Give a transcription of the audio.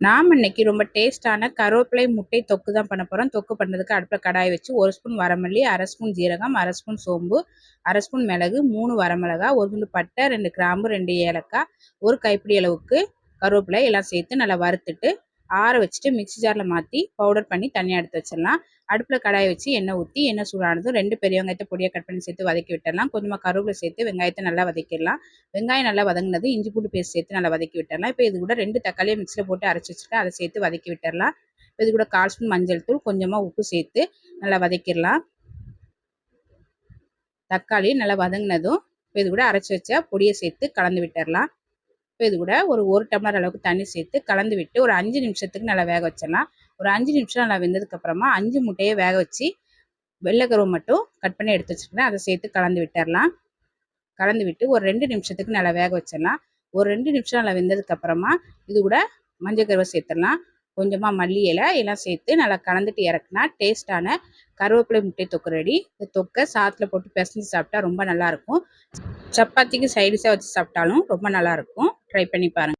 நாம் இன்னைக்கு ரொம்ப டேஸ்டான கருவேப்பிலை முட்டை தொக்கு தான் பண்ண போகிறோம். தொக்கு பண்ணுறதுக்கு அடுப்பில் கடாய் வச்சு 1 ஸ்பூன் வரமல்லி, 1/2 ஸ்பூன் ஜீரகம், 1/2 ஸ்பூன் சோம்பு, 1/2 ஸ்பூன் மிளகு, 3 வரமிளகா, 1 துண்டு பட்டை, 2 கிராம்பு, 2 ஏலக்காய், 1 கைப்பிடி அளவுக்கு கருவேப்பிலை எல்லாம் சேர்த்து நல்லா வறுத்துட்டு ஆற வச்சுட்டு மிக்ஸி ஜாரில் மாற்றி பவுடர் பண்ணி தனியாக எடுத்து வச்சிடலாம். அடுப்பில் கடாயை வச்சு எண்ணெய் ஊற்றி எண்ணெய் சூடானதும் 2 பெரிய வெங்காயத்தை பொடியாக கட் பண்ணி சேர்த்து வதக்கி விட்டுடலாம். கொஞ்சமாக கருவேப்பிலை சேர்த்து வெங்காயத்தை நல்லா வதக்கிடலாம். வெங்காயம் நல்லா வதங்கினது இஞ்சி பூண்டு பேஸ்ட் சேர்த்து நல்லா வதக்கி விட்டுடலாம். இப்போ இது கூட 2 தக்காளியை மிக்ஸியில் போட்டு அரைச்சி வச்சுட்டு அதை சேர்த்து வதக்கி விட்டுடலாம். இது கூட 1/4 ஸ்பூன் மஞ்சள் தூள், கொஞ்சமாக உப்பு சேர்த்து நல்லா வதக்கிடலாம். தக்காளி நல்லா வதங்கினதும் இது கூட அரைச்சி வச்ச பொடியை சேர்த்து கலந்து விட்டுடலாம். இப்போ இது கூட ஒரு டம்ளர் அளவுக்கு தண்ணி சேர்த்து கலந்து விட்டு ஒரு 5 நிமிஷத்துக்கு நல்லா வேக வச்சிடலாம். ஒரு 5 நிமிஷம் நல்லா வெந்ததுக்கப்புறமா 5 முட்டையை வேக வச்சு வெள்ளைக்கருவை மட்டும் கட் பண்ணி எடுத்து வச்சுருக்கேன். அதை சேர்த்து கலந்து விட்டுடலாம். கலந்து விட்டு ஒரு 2 நிமிஷத்துக்கு நல்லா வேக வச்சிடலாம். ஒரு 2 நிமிஷம் நல்லா வெந்ததுக்கப்புறமா இது கூட மஞ்சள் கருவை சேர்த்துடலாம். கொஞ்சமாக மல்லி இலை எல்லாம் சேர்த்து நல்லா கலந்துட்டு இறக்குனா டேஸ்ட்டான கருவேப்பிலை முட்டை தொக்கு ரெடி. இந்த தொக்கை சாதத்தில் போட்டு பிசைஞ்சு சாப்பிட்டா ரொம்ப நல்லாயிருக்கும். சப்பாத்திக்கு சைடிஷாக வச்சு சாப்பிட்டாலும் ரொம்ப நல்லாயிருக்கும். ட்ரை பண்ணி பாருங்கள்.